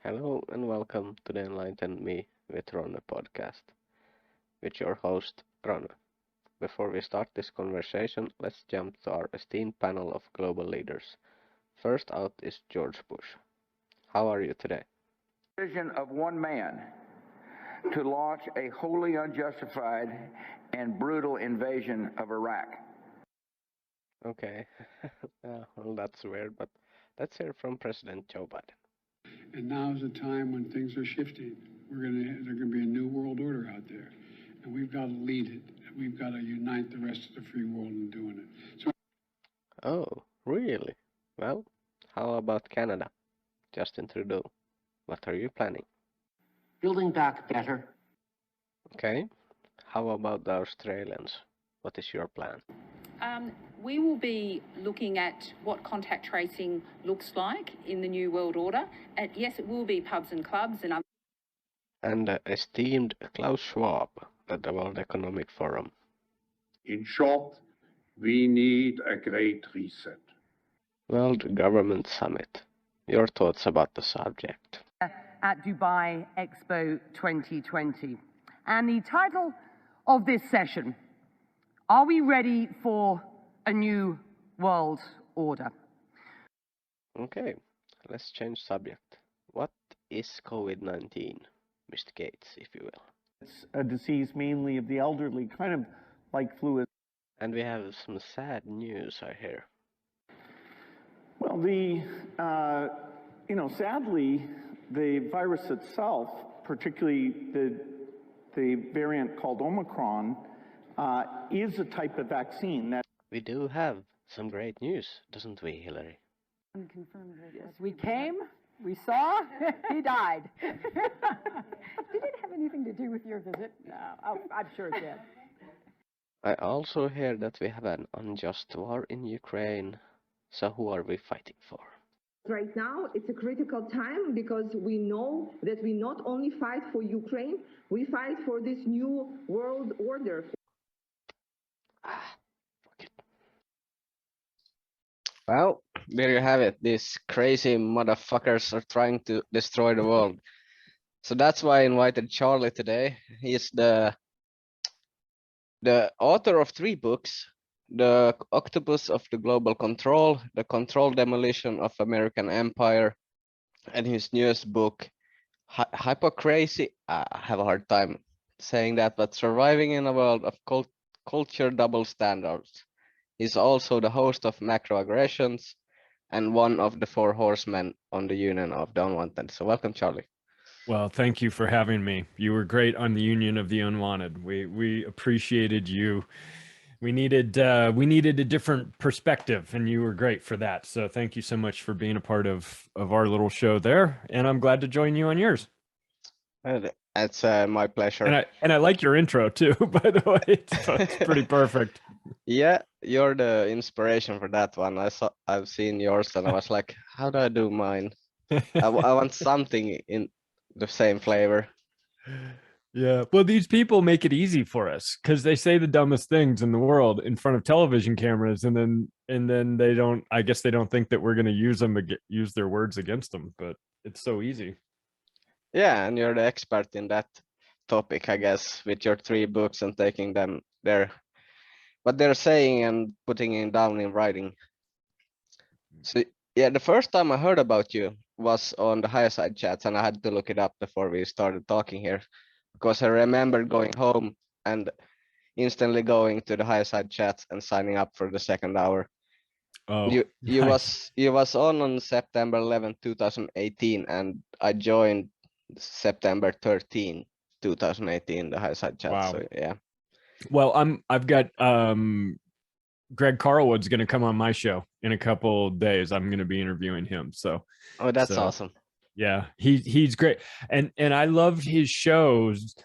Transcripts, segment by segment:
Hello and welcome to the Enlighten Me with Ronny podcast with your host Ronny. Before we start this conversation, let's jump to our esteemed panel of global leaders. First out is George Bush. How are you today? Vision of one man to launch a wholly unjustified and brutal invasion of Iraq. Okay, well that's weird, but let's hear from President Joe Biden. And now's the time when things are shifting. There's gonna be a new world order out there, and we've got to lead it. We've got to unite the rest of the free world in doing it. So, Oh, really? Well, how about Canada? Justin Trudeau. What are you planning? Building back better. Okay, how about the Australians? What is your plan? We will be looking at what contact tracing looks like in the New World Order. And yes, it will be pubs and clubs And esteemed Klaus Schwab at the World Economic Forum. In short, we need a great reset. World Government Summit. Your thoughts about the subject? At Dubai Expo 2020. And the title of this session, are we ready for a new world order? Okay, let's change subject. What is COVID-19, Mr. Gates, if you will? It's a disease mainly of the elderly, kind of like flu. And we have some sad news, I hear. Well, sadly, the virus itself, particularly the variant called Omicron, is a type of vaccine that. We do have some great news, doesn't we, Hillary? Yes, we came, we saw, he died. Did it have anything to do with your visit? No, I'm sure it did. I also hear that we have an unjust war in Ukraine. So who are we fighting for? Right now, it's a critical time because we know that we not only fight for Ukraine, we fight for this new world order. Fuck it. Well, there you have it. These crazy motherfuckers are trying to destroy the world. So that's why I invited Charlie today. He's the author of 3 books. The Octopus of the Global Control, the Controlled Demolition of American Empire, and his newest book, Hypocrazy. I have a hard time saying that, but surviving in a world of culture double standards. He's also the host of Macroaggressions and one of the 4 horsemen on the Union of the Unwanted. So welcome, Charlie. Well, thank you for having me. You were great on the Union of the Unwanted. We appreciated you. We needed a different perspective, and you were great for that. So thank you so much for being a part of our little show there, and I'm glad to join you on yours. It's my pleasure. And I like your intro too, by the way. It's pretty perfect. Yeah, you're the inspiration for that one. I've seen yours, and I was like, how do I do mine? I want something in the same flavor. Yeah, well, these people make it easy for us because they say the dumbest things in the world in front of television cameras, and then they don't. I guess they don't think that we're going to use their words against them. But it's so easy. Yeah, and you're the expert in that topic, I guess, with your 3 books and taking them there, what they're saying and putting it down in writing. So yeah, the first time I heard about you was on the Higher Side chats, and I had to look it up before we started talking here. Because I remember going home and instantly going to the Higher Side chats and signing up for the 2nd hour. Oh, nice. you was on September 11, 2018, and I joined September 13, 2018, the Higher Side chat. Wow. So yeah. Well, I've got Greg Carlwood's going to come on my show in a couple days. I'm going to be interviewing him. So that's awesome. Yeah, he's great. And I loved his shows.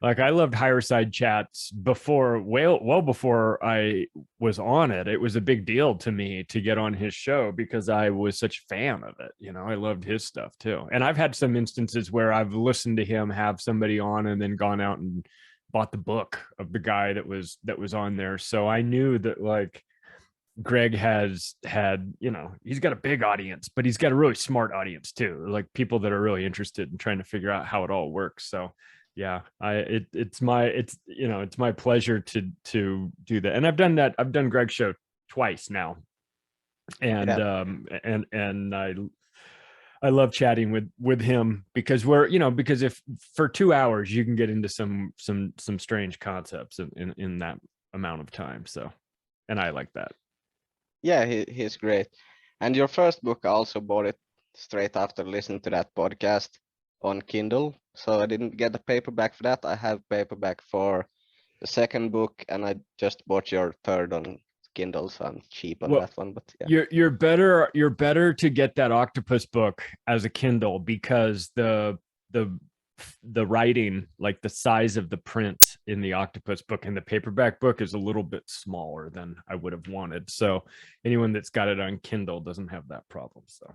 Like I loved Higher Side chats before, well before I was on it. It was a big deal to me to get on his show because I was such a fan of it. You know, I loved his stuff too. And I've had some instances where I've listened to him have somebody on and then gone out and bought the book of the guy that was on there. So I knew that like Greg has had, he's got a big audience, but he's got a really smart audience too, like people that are really interested in trying to figure out how it all works. So yeah, it's my pleasure to do that. And I've done Greg's show twice now. And and I love chatting with him because because if for 2 hours you can get into some strange concepts in that amount of time. So, and I like that. Yeah, he's great. And your first book, I also bought it straight after listening to that podcast on Kindle. So I didn't get the paperback for that. I have paperback for the second book, and I just bought your third on Kindle, so I'm cheap on that one. But yeah, you're better to get that Octopus book as a Kindle because the writing, like the size of the print in the Octopus book and the paperback book is a little bit smaller than I would have wanted. So anyone that's got it on Kindle doesn't have that problem. So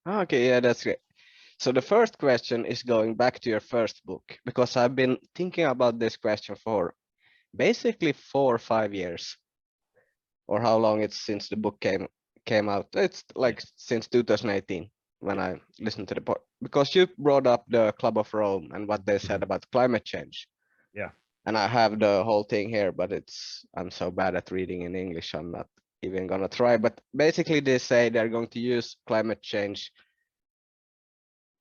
okay, yeah, that's great. So the first question is going back to your first book, because I've been thinking about this question for basically 4 or 5 years, or how long it's since the book came out. It's like since 2018 when I listened to the podcast, because you brought up the Club of Rome and what they said about climate change. Yeah. And I have the whole thing here, but I'm so bad at reading in English, I'm not even gonna try. But basically they say they're going to use climate change,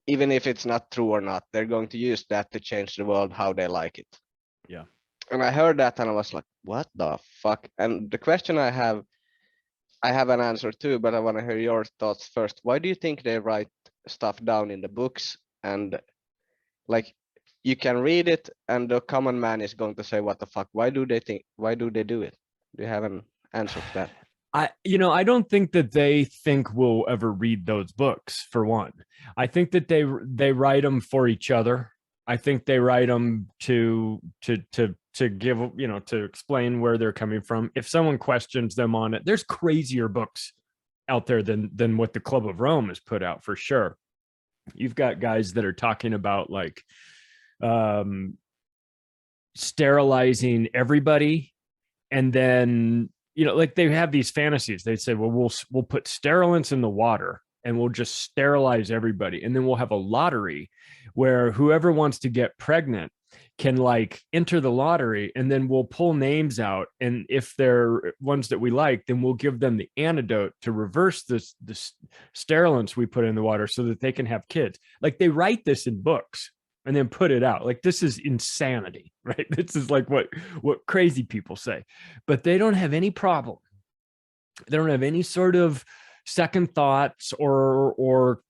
even if it's not true or not, they're going to use that to change the world how they like it. Yeah. And I heard that and I was like, what the fuck? And the question I have an answer too, but I want to hear your thoughts first. Why do you think they write stuff down in the books? And like, you can read it and the common man is going to say, what the fuck? Why do they do it? Do you have an answer to that? I don't think that they think we'll ever read those books, for one. I think that they write them for each other. I think they write them to give, to explain where they're coming from. If someone questions them on it, there's crazier books out there than what the Club of Rome has put out, for sure. You've got guys that are talking about like sterilizing everybody, and then like they have these fantasies. They say, well, we'll put sterilants in the water and we'll just sterilize everybody, and then we'll have a lottery where whoever wants to get pregnant can like enter the lottery, and then we'll pull names out, and if they're ones that we like, then we'll give them the antidote to reverse the sterilants we put in the water so that they can have kids. Like they write this in books and then put it out. Like this is insanity, right? This is like what crazy people say, but they don't have any problem. They don't have any sort of second thoughts or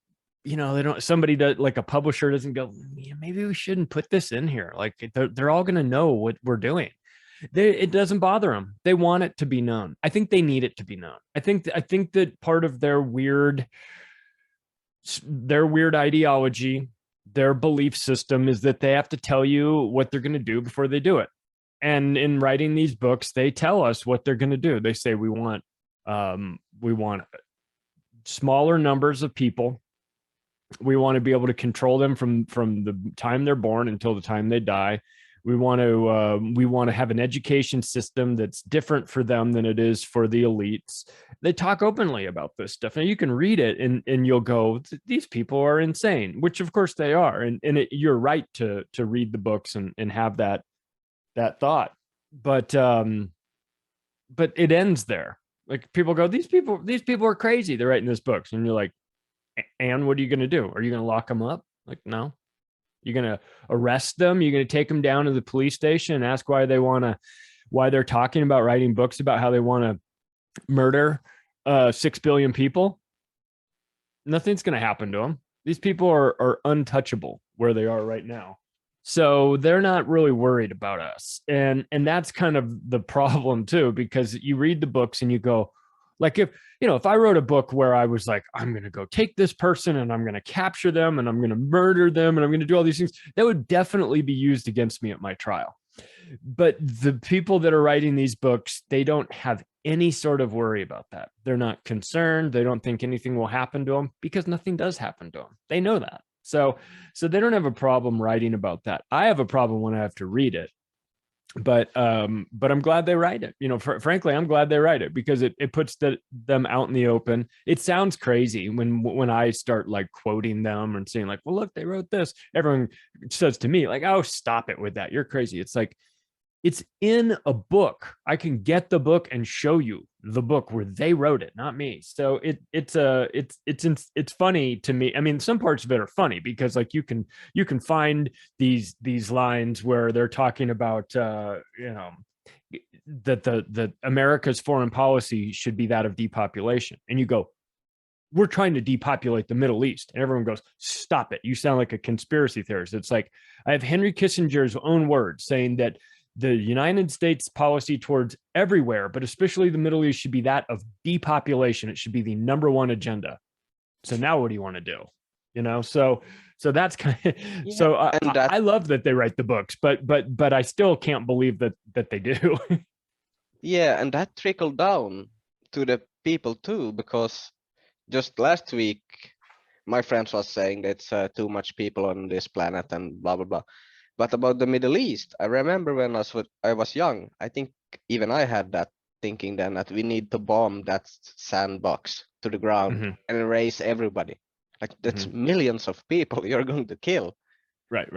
they don't, somebody does, like a publisher doesn't go, yeah, maybe we shouldn't put this in here. Like they're all going to know what we're doing. It doesn't bother them. They want it to be known. I think they need it to be known. I think that part of their weird ideology, their belief system, is that they have to tell you what they're going to do before they do it. And in writing these books, they tell us what they're going to do. They say we want smaller numbers of people. We want to be able to control them from the time they're born until the time they die. We want to have an education system that's different for them than it is for the elites. They talk openly about this stuff. Now you can read it and you'll go, these people are insane, which of course they are. And you're right to read the books and have that thought. But it ends there. Like people go, these people are crazy. They're writing these books. And you're like, and what are you going to do? Are you going to lock them up? Like, no. You're going to arrest them. You're going to take them down to the police station and ask why they're talking about writing books about how they want to murder 6 billion people. Nothing's going to happen to them. These people are untouchable where they are right now. So they're not really worried about us. And that's kind of the problem too, because you read the books and you go, like if I wrote a book where I was like, I'm going to go take this person and I'm going to capture them and I'm going to murder them and I'm going to do all these things, that would definitely be used against me at my trial. But the people that are writing these books, they don't have any sort of worry about that. They're not concerned. They don't think anything will happen to them because nothing does happen to them. They know that. So they don't have a problem writing about that. I have a problem when I have to read it. But I'm glad they write it. Frankly, I'm glad they write it because it puts them out in the open. It sounds crazy when I start like quoting them and saying like, well, look, they wrote this. Everyone says to me like, oh, stop it with that. You're crazy. It's like, it's in a book. I can get the book and show you the book where they wrote it, not me. So it's funny to me. I mean, some parts of it are funny because like you can find these lines where they're talking about that the America's foreign policy should be that of depopulation, and you go, we're trying to depopulate the Middle East, and everyone goes, stop it. You sound like a conspiracy theorist. It's like I have Henry Kissinger's own words saying that the United States policy towards everywhere, but especially the Middle East, should be that of depopulation. It should be the number one agenda. So now what do you want to do? So that's kind of, yeah. So I love that they write the books, but I still can't believe that they do. Yeah, and that trickled down to the people too, because just last week, my friends was saying it's too much people on this planet and blah, blah, blah. But about the Middle East, I remember when I was young, I think even I had that thinking then that we need to bomb that sandbox to the ground and erase everybody. Like that's millions of people you're going to kill. Right.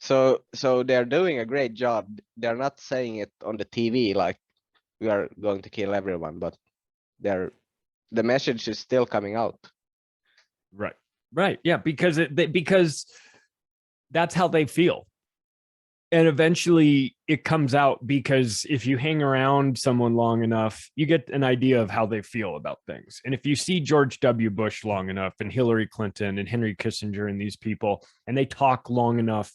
So they're doing a great job. They're not saying it on the TV like we are going to kill everyone, but the message is still coming out. Right. Yeah, because that's how they feel. And eventually it comes out, because if you hang around someone long enough, you get an idea of how they feel about things. And if you see George W. Bush long enough, and Hillary Clinton and Henry Kissinger and these people, and they talk long enough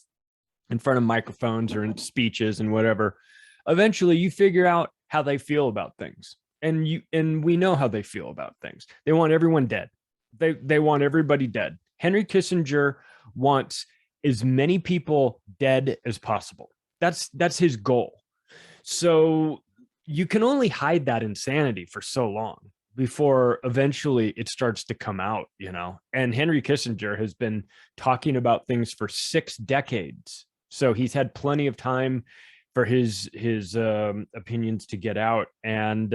in front of microphones or in speeches and whatever, eventually you figure out how they feel about things. And we know how they feel about things. They want everyone dead. They want everybody dead. Henry Kissinger wants as many people dead as possible. That's his goal. So you can only hide that insanity for so long before eventually it starts to come out, and Henry Kissinger has been talking about things for 6 decades. So he's had plenty of time for his opinions to get out. And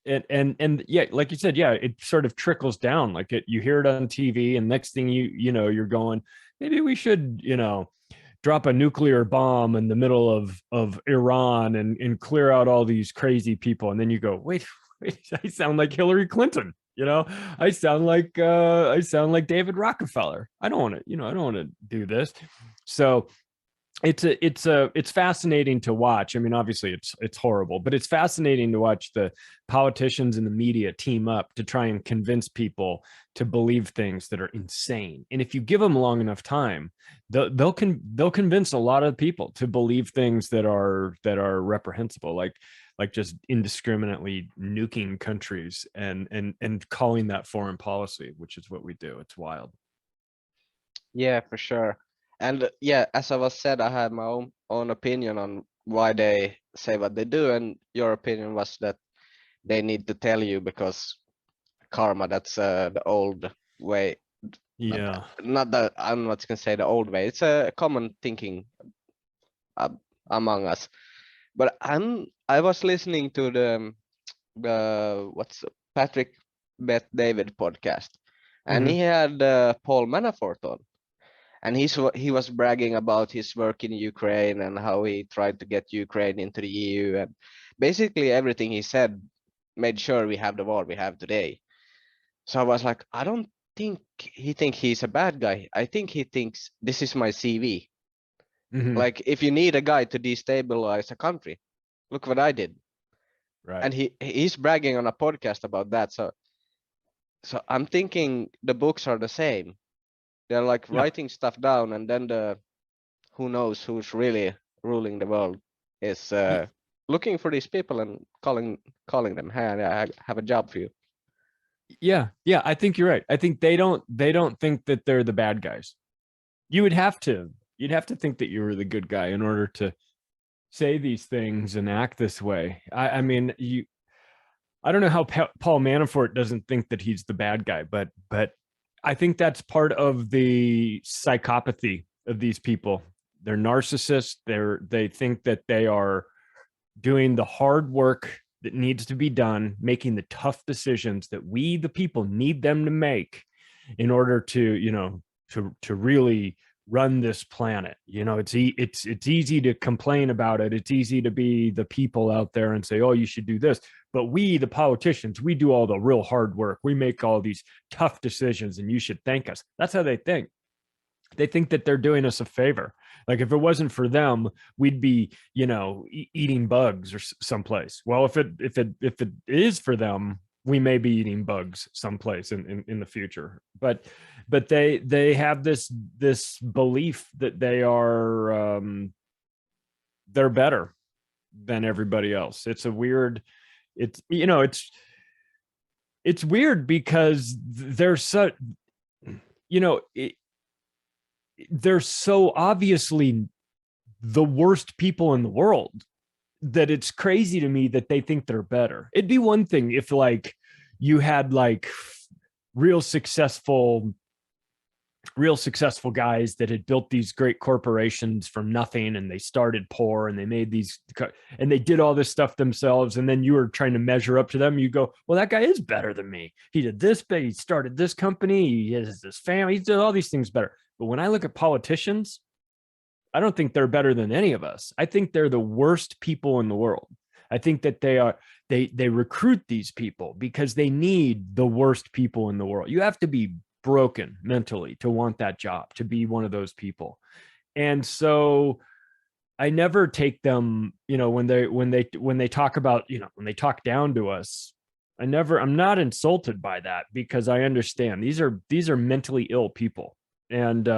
yeah, like you said, yeah, it sort of trickles down. Like you hear it on TV, and next thing you're going, maybe we should, drop a nuclear bomb in the middle of Iran and clear out all these crazy people. And then you go, wait, I sound like Hillary Clinton. I sound like David Rockefeller. I don't want to do this. So it's fascinating to watch. I mean, obviously it's horrible, but it's fascinating to watch the politicians and the media team up to try and convince people to believe things that are insane. And if you give them long enough time, they'll convince a lot of people to believe things that are reprehensible, like just indiscriminately nuking countries and calling that foreign policy, which is what we do. It's wild. Yeah, for sure. And yeah, as I was said, I had my own opinion on why they say what they do, and your opinion was that they need to tell you because karma, that's the old way. Yeah. Not that I'm not gonna say the old way. It's a common thinking among us. But I was listening to the Patrick Bet David podcast, and he had Paul Manafort on. And he was bragging about his work in Ukraine and how he tried to get Ukraine into the EU, and basically everything he said made sure we have the war we have today. So I was like, I don't think he thinks he's a bad guy. I think he thinks this is my CV. Like if you need a guy to destabilize a country, look what I did. Right. And he's bragging on a podcast about that. So I'm thinking the books are the same. They're like writing stuff down, and then who knows who's really ruling the world is looking for these people and calling them, hey, I have a job for you. Yeah, I think you're right. I think they don't think that they're the bad guys. You'd have to think that you were the good guy in order to say these things and act this way. I mean, I don't know how Paul Manafort doesn't think that he's the bad guy, but I think that's part of the psychopathy of these people. They're narcissists. They think that they are doing the hard work that needs to be done, making the tough decisions that we, the people, need them to make in order to, you know, to really run this planet. You know, it's easy to complain about it. It's easy to be the people out there and say, oh, you should do this. But we, the politicians, we do all the real hard work. We make all these tough decisions and you should thank us. That's how they think. They think that they're doing us a favor. Like if it wasn't for them, we'd be, you know, eating bugs or someplace. Well, if it is for them, we may be eating bugs someplace in the future. But they have this belief that they're better than everybody else. It's a weird. It's, you know, it's weird because they're so, you know, they're so obviously the worst people in the world that it's crazy to me that they think they're better. It'd be one thing if like you had like real successful guys that had built these great corporations from nothing, and they started poor and they made these and they did all this stuff themselves, and then you were trying to measure up to them. You go, well, that guy is better than me. He did this, but he started this company, he has this family, he did all these things better. But when I look at politicians, I don't think they're better than any of us. I think they're the worst people in the world. I think that they recruit these people because they need the worst people in the world. You have to be broken mentally to want that job, to be one of those people. And so I never take them, you know, when they talk about, you know, when they talk down to us, I'm not insulted by that, because I understand these are mentally ill people. And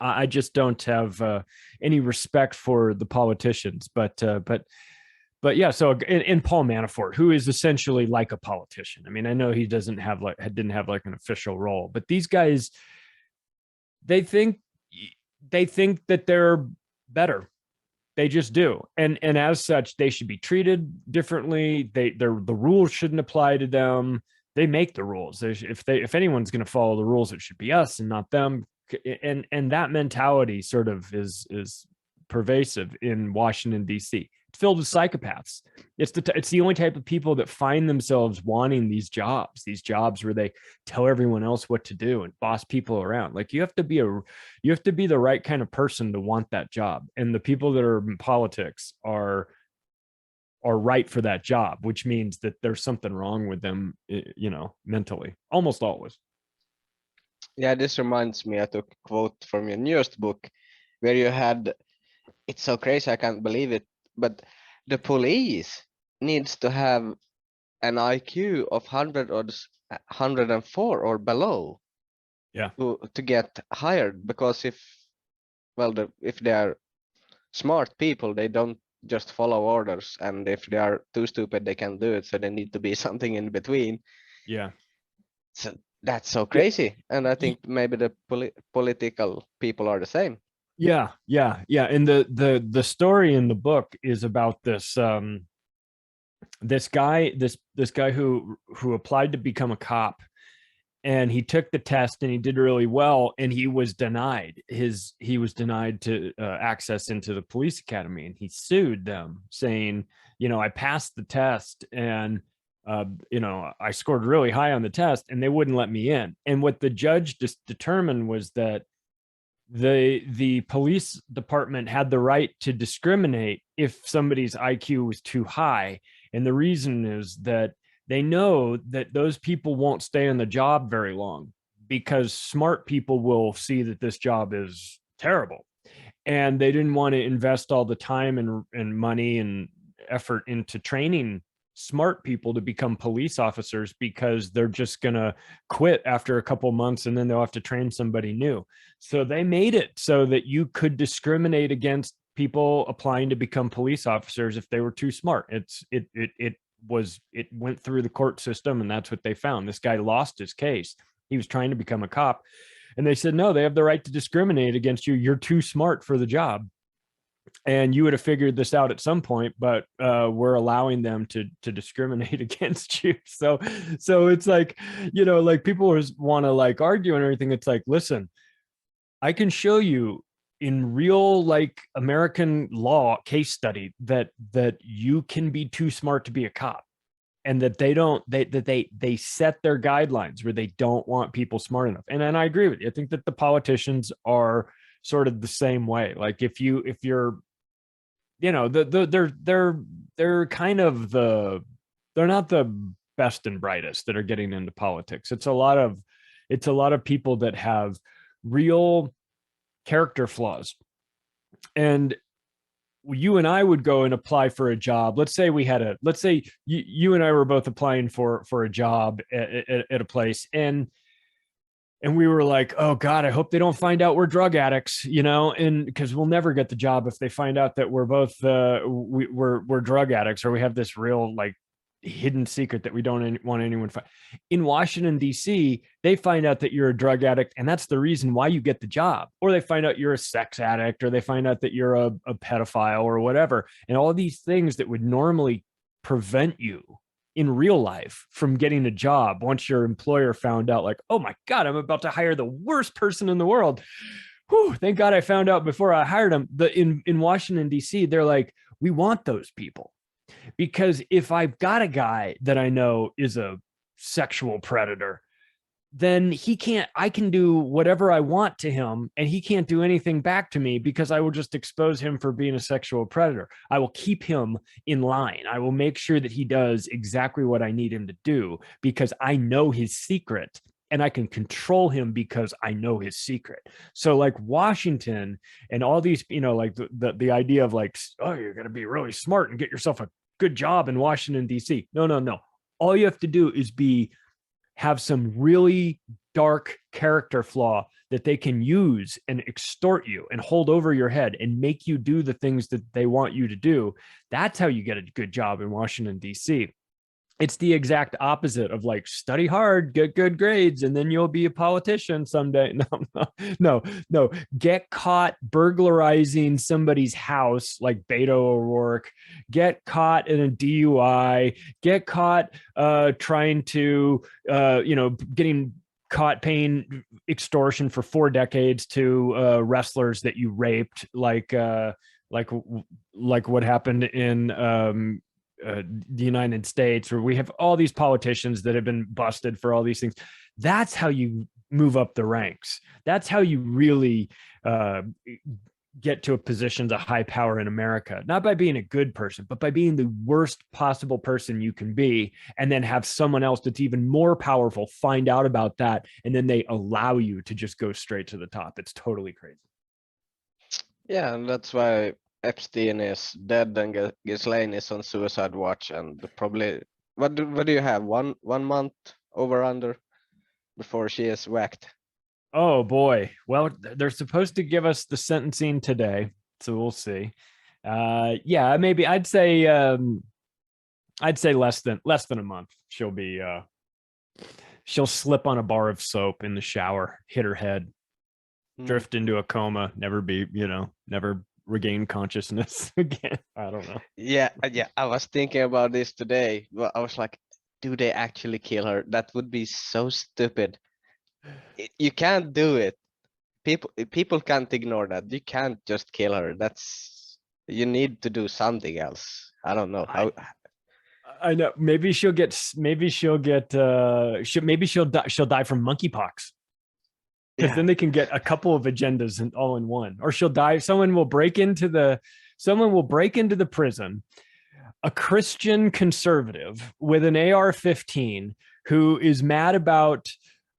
I just don't have any respect for the politicians, but yeah. So in Paul Manafort, who is essentially like a politician. I mean, I know he didn't have like an official role, but these guys, they think that they're better. They just do, and as such, they should be treated differently. The rules shouldn't apply to them. They make the rules. If anyone's going to follow the rules, it should be us and not them. And that mentality sort of is pervasive in Washington, D.C. It's filled with psychopaths. It's the only type of people that find themselves wanting these jobs where they tell everyone else what to do and boss people around. Like you have to be the right kind of person to want that job. And the people that are in politics are right for that job, which means that there's something wrong with them, you know, mentally, almost always. Yeah, this reminds me, I took a quote from your newest book where you had, it's so crazy, I can't believe it, but the police needs to have an IQ of 104 or below, yeah, to get hired, because if they are smart people, they don't just follow orders, and if they are too stupid, they can't do it, so there need to be something in between. Yeah, so that's so crazy. And I think maybe the political people are the same. Yeah. And the story in the book is about this guy who applied to become a cop, and he took the test and he did really well, and he was denied to access into the police academy, and he sued them saying, you know, I passed the test and you know, I scored really high on the test and they wouldn't let me in. And what the judge just determined was that the police department had the right to discriminate if somebody's IQ was too high. And the reason is that they know that those people won't stay in the job very long, because smart people will see that this job is terrible. And they didn't want to invest all the time and money and effort into training smart people to become police officers, because they're just going to quit after a couple months and then they'll have to train somebody new. So they made it so that you could discriminate against people applying to become police officers if they were too smart. It went through the court system, and that's what they found. This guy lost his case. He was trying to become a cop, and they said, no, they have the right to discriminate against you. You're too smart for the job. And you would have figured this out at some point, but we're allowing them to discriminate against you. So it's like, you know, like people want to like argue and everything. It's like, listen, I can show you in real like American law case study that you can be too smart to be a cop, and that they set their guidelines where they don't want people smart enough. And I agree with you. I think that the politicians are sort of the same way. Like if you're, you know, they're kind of they're not the best and brightest that are getting into politics. It's a lot of people that have real character flaws. And you and I would go and apply for a job. Let's say you and I were both applying for a job at a place, and we were like, oh God, I hope they don't find out we're drug addicts, you know, and because we'll never get the job if they find out that we're both we're drug addicts, or we have this real like hidden secret that we don't want anyone to find. In Washington, D.C., they find out that you're a drug addict, and that's the reason why you get the job. Or they find out you're a sex addict, or they find out that you're a pedophile or whatever. And all these things that would normally prevent you in real life from getting a job once your employer found out, like, oh my God, I'm about to hire the worst person in the world. Whew, thank God I found out before I hired him. In Washington, D.C., they're like, we want those people. Because if I've got a guy that I know is a sexual predator, then I can do whatever I want to him, and he can't do anything back to me, because I will just expose him for being a sexual predator. I will keep him in line. I will make sure that he does exactly what I need him to do, because I know his secret, and I can control him because I know his secret. So like Washington and all these, you know, like the idea of like, oh, you're going to be really smart and get yourself a good job in Washington, D.C. No. All you have to do is have some really dark character flaw that they can use and extort you and hold over your head and make you do the things that they want you to do. That's how you get a good job in Washington, D.C. It's the exact opposite of like, study hard, get good grades, and then you'll be a politician someday. No. Get caught burglarizing somebody's house like Beto O'Rourke. Get caught in a DUI. Get caught trying to, getting caught paying extortion for 4 decades to wrestlers that you raped, like what happened in the United States, where we have all these politicians that have been busted for all these things. That's how you move up the ranks. That's how you really get to a position of high power in America, not by being a good person, but by being the worst possible person you can be, and then have someone else that's even more powerful find out about that, and then they allow you to just go straight to the top. It's totally crazy. Yeah, and that's why Epstein is dead and Ghislaine is on suicide watch, and probably what do you have, one month over under before she is whacked? Oh boy. Well, they're supposed to give us the sentencing today, so we'll see. Yeah, maybe I'd say less than a month. She'll slip on a bar of soap in the shower, hit her head, drift into a coma, never regain consciousness again. I don't know. Yeah. I was thinking about this today. But I was like, do they actually kill her? That would be so stupid. You can't do it. People can't ignore that. You can't just kill her. You need to do something else. I don't know how. I know. Maybe she'll die from monkeypox. Because then they can get a couple of agendas all in one. Or she'll die. Someone will break into the prison, a Christian conservative with an AR-15 who is mad about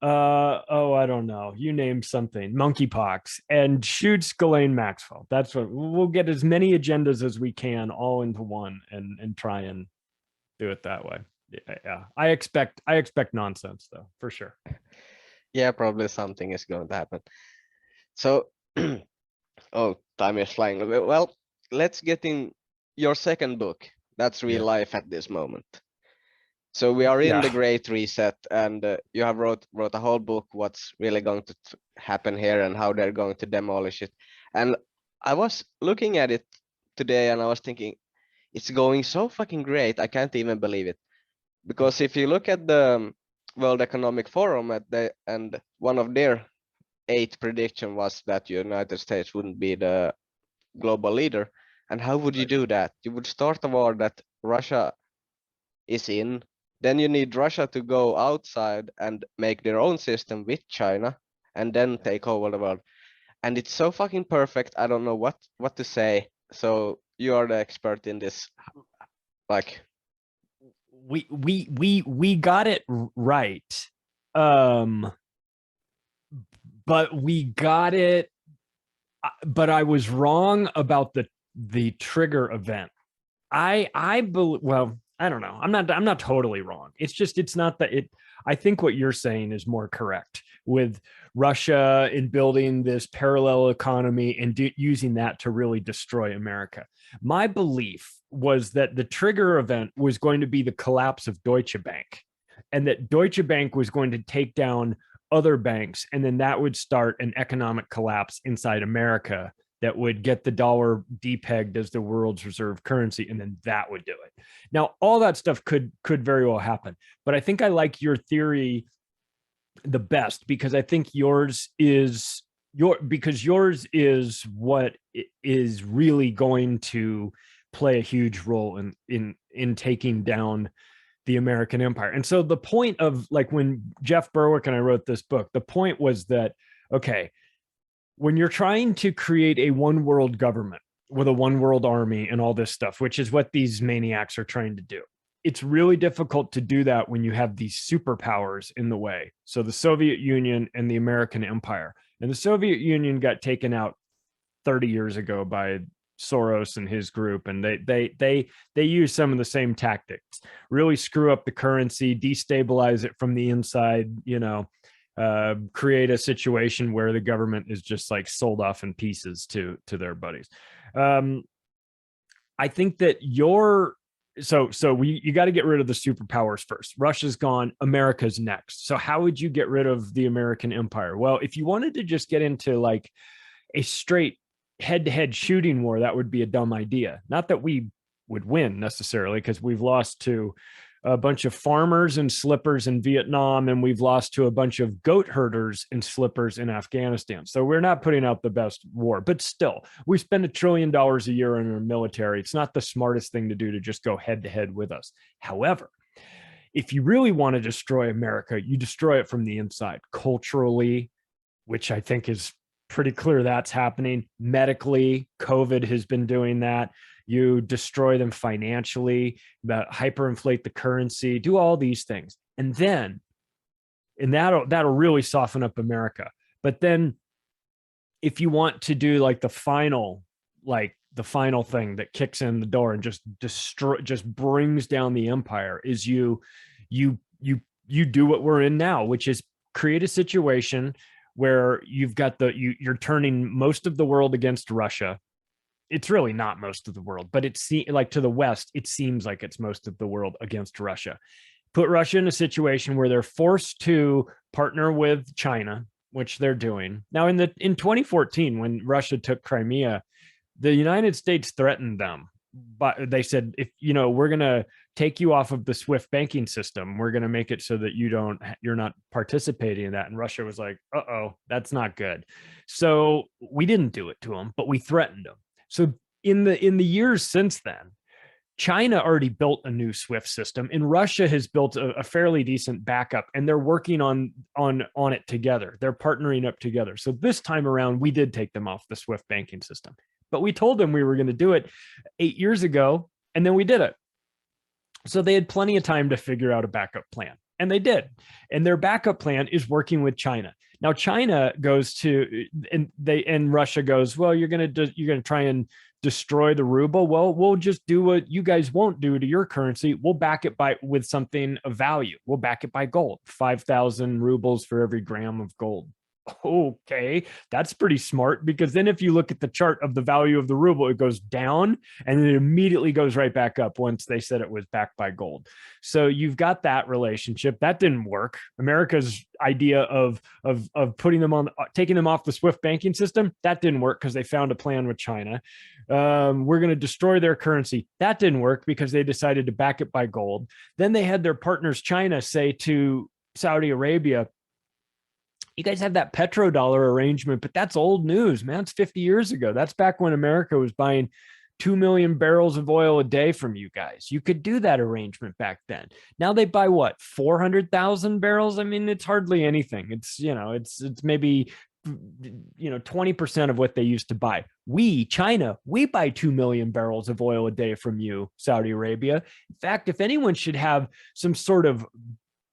I don't know, you name something, monkeypox, and shoots Ghislaine Maxwell. That's what we'll get, as many agendas as we can all into one, and try and do it that way. Yeah. I expect nonsense though, for sure. Yeah, probably something is going to happen. So, time is flying. Well, let's get in your second book. That's real life at this moment. So we are in the Great Reset, and you have wrote a whole book, what's really going to happen here and how they're going to demolish it. And I was looking at it today and I was thinking, it's going so fucking great. I can't even believe it. Because if you look at the World Economic Forum and one of their 8 prediction was that United States wouldn't be the global leader. And how would you do that? You would start a war that Russia is in. Then you need Russia to go outside and make their own system with China and then take over the world. And it's so fucking perfect. I don't know what to say. So you are the expert in this. Like, we got it right. But we got it, but I was wrong about the trigger event. I believe, well, I don't know. I'm not totally wrong. It's just, it's not that it, I think what you're saying is more correct with Russia in building this parallel economy and using that to really destroy America. My belief was that the trigger event was going to be the collapse of Deutsche Bank, and that Deutsche Bank was going to take down other banks, and then that would start an economic collapse inside America that would get the dollar depegged as the world's reserve currency, and then that would do it. Now, all that stuff could very well happen, but I think I like your theory the best, because I think yours is what is really going to play a huge role in taking down the American empire. And so the point of, like, when Jeff Berwick and I wrote this book, the point was that, okay, when you're trying to create a one world government with a one world army and all this stuff, which is what these maniacs are trying to do, it's really difficult to do that when you have these superpowers in the way. So the Soviet Union and the American Empire. And the Soviet Union got taken out 30 years ago by Soros and his group, and they use some of the same tactics. Really screw up the currency, destabilize it from the inside, create a situation where the government is just like sold off in pieces to their buddies. I think that you got to get rid of the superpowers first. Russia's gone, America's next. So how would you get rid of the American empire? Well, if you wanted to just get into like a straight head-to-head shooting war, that would be a dumb idea. Not that we would win necessarily, because we've lost to a bunch of farmers and slippers in Vietnam, and we've lost to a bunch of goat herders and slippers in Afghanistan. So we're not putting out the best war, but still, we spend $1 trillion a year on our military. It's not the smartest thing to do to just go head-to-head with us. However, if you really want to destroy America, you destroy it from the inside, culturally, which I think is pretty clear that's happening. Medically, COVID has been doing that. You destroy them financially, hyperinflate the currency, do all these things. And that'll really soften up America. But then if you want to do like the final thing that kicks in the door and just brings down the empire, is you do what we're in now, which is create a situation where you've got you're turning most of the world against Russia. It's really not most of the world, but like to the West, it seems like it's most of the world against Russia. Put Russia in a situation where they're forced to partner with China, which they're doing. Now, in 2014, when Russia took Crimea, the United States threatened them. But they said, if we're going to take you off of the SWIFT banking system, we're going to make it so that you're not participating in that. And Russia was like, uh-oh, that's not good. So we didn't do it to them, but we threatened them. So in the years since then, China already built a new SWIFT system, and Russia has built a fairly decent backup, and they're working on it together. They're partnering up together. So this time around, we did take them off the SWIFT banking system, but we told them we were going to do it 8 years ago, and then we did it. So they had plenty of time to figure out a backup plan, and they did. And their backup plan is working with China. Now China goes to, and Russia goes, well, you're going to try and destroy the ruble. Well, we'll just do what you guys won't do to your currency. We'll back it with something of value. We'll back it by gold, 5,000 rubles for every gram of gold. Okay, that's pretty smart, because then if you look at the chart of the value of the ruble, it goes down and then it immediately goes right back up once they said it was backed by gold. So you've got that relationship. That didn't work. America's idea of taking them off the SWIFT banking system, that didn't work because they found a plan with China. We're going to destroy their currency. That didn't work because they decided to back it by gold. Then they had their partners, China, say to Saudi Arabia, you guys have that petrodollar arrangement, but that's old news, man. It's 50 years ago. That's back when America was buying 2 million barrels of oil a day from you guys. You could do that arrangement back then. Now they buy what, 400,000 barrels? I mean, it's hardly anything. It's, it's maybe, 20% of what they used to buy. We, China, we buy 2 million barrels of oil a day from you, Saudi Arabia. In fact, if anyone should have some sort of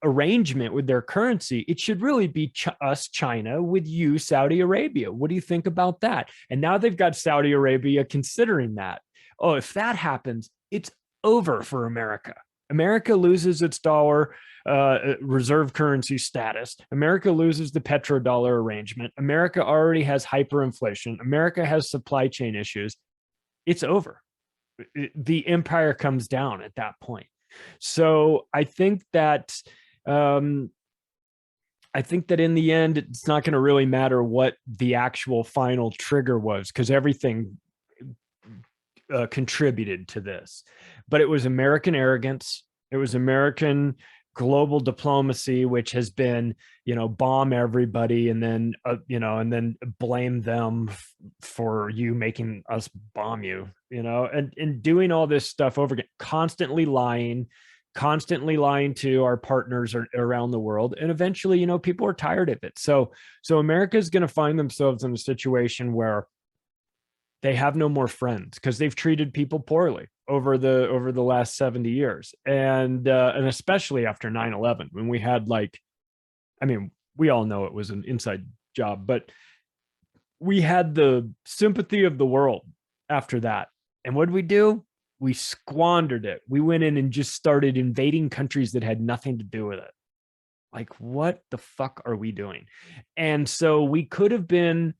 arrangement with their currency, it should really be us, China, with you, Saudi Arabia. What do you think about that? And now they've got Saudi Arabia considering that. Oh, if that happens, it's over for America. America loses its dollar reserve currency status. America loses the petrodollar arrangement. America already has hyperinflation. America has supply chain issues. It's over. The empire comes down at that point. So I think that in the end, it's not going to really matter what the actual final trigger was, because everything contributed to this. But it was American arrogance. It was American global diplomacy, which has been, bomb everybody and then, and then blame them for you making us bomb you, and doing all this stuff over again, constantly lying to our partners around the world. And eventually, people are tired of it. So America is going to find themselves in a situation where they have no more friends because they've treated people poorly over the last 70 years. And especially after 9/11, when we had we all know it was an inside job, but we had the sympathy of the world after that. And what did we do? We squandered it. We went in and just started invading countries that had nothing to do with it. Like, what the fuck are we doing? And so we could have been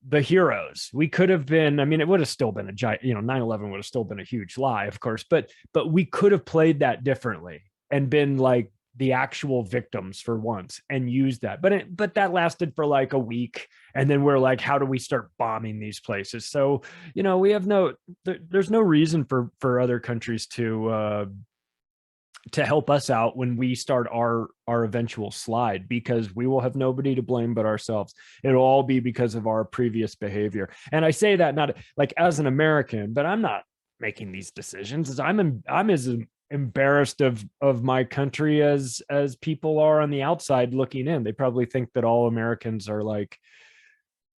the heroes. We could have been, it would have still been a giant, 9/11 would have still been a huge lie, of course, but we could have played that differently and been like the actual victims for once and used that. But that lasted for like a week. And then we're like, how do we start bombing these places? So, we have there's no reason for other countries to help us out when we start our eventual slide, because we will have nobody to blame but ourselves. It'll all be because of our previous behavior. And I say that not like as an American, but I'm not making these decisions. I'm as embarrassed of my country as people are on the outside looking in. They probably think that all Americans are like,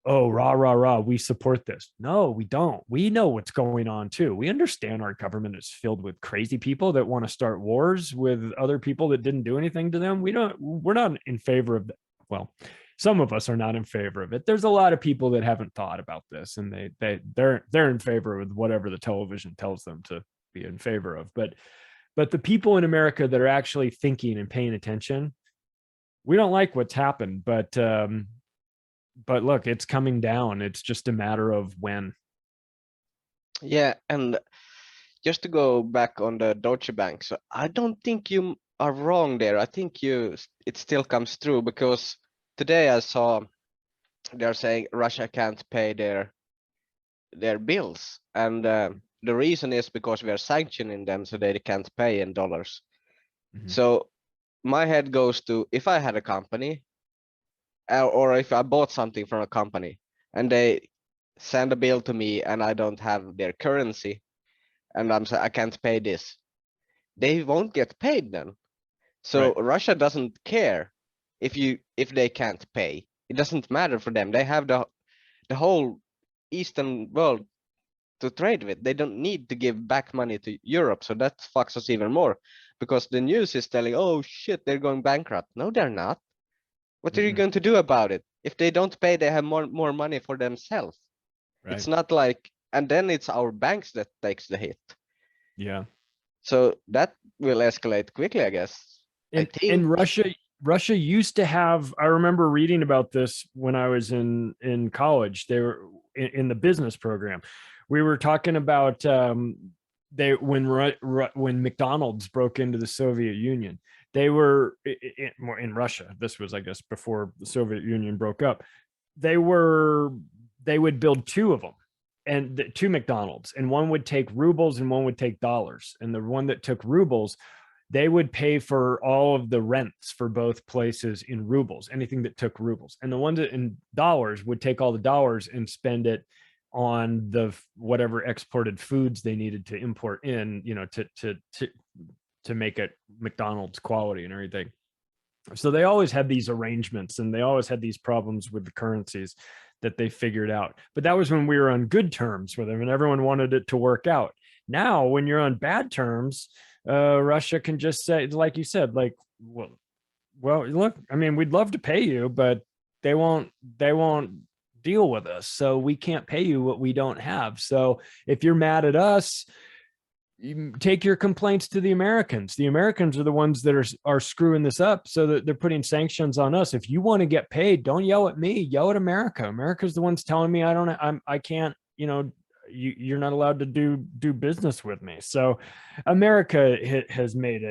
oh, rah, rah, rah, we support this. No, we don't. We know what's going on too. We understand our government is filled with crazy people that want to start wars with other people that didn't do anything to them. We're not in favor of that. Well, some of us are not in favor of it. There's a lot of people that haven't thought about this, and they're in favor of whatever the television tells them to be in favor of. But the people in America that are actually thinking and paying attention, we don't like what's happened, but look, it's coming down. It's just a matter of when. Yeah, and just to go back on the Deutsche Bank, so I don't think you are wrong there. I think it still comes through, because today I saw they're saying Russia can't pay their bills, and the reason is because we are sanctioning them so they can't pay in dollars. Mm-hmm. So my head goes to, if I had a company, or if I bought something from a company and they send a bill to me and I don't have their currency and I'm saying I can't pay this, they won't get paid then. So right. Russia doesn't care if they can't pay. It doesn't matter for them. They have the whole Eastern world to trade with. They don't need to give back money to Europe. So that fucks us even more, because the news is telling, oh shit, they're going bankrupt. No, they're not. What are you going to do about it? If they don't pay, they have more money for themselves. Right. It's not like, and then it's our banks that takes the hit. Yeah. So that will escalate quickly, I guess. And Russia used to have, I remember reading about this when I was in college. They were in the business program. We were talking about when McDonald's broke into the Soviet Union. They were in Russia. This was, I guess, before the Soviet Union broke up. They would build two of them, and two McDonald's, and one would take rubles and one would take dollars. And the one that took rubles, they would pay for all of the rents for both places in rubles, anything that took rubles. And the ones that in dollars would take all the dollars and spend it on the whatever exported foods they needed to import in, you know, to make it McDonald's quality and everything. So they always had these arrangements, and they always had these problems with the currencies that they figured out. But that was when we were on good terms with them and everyone wanted it to work out. Now, when you're on bad terms, Russia can just say, like you said, like, well, look, I mean, we'd love to pay you, but they won't deal with us. So we can't pay you what we don't have. So if you're mad at us, you take your complaints to the Americans. The Americans are the ones that are screwing this up, so that they're putting sanctions on us. If you want to get paid, don't yell at me, yell at America. America's the ones telling me I can't, you know, you're not allowed to do business with me. So America has made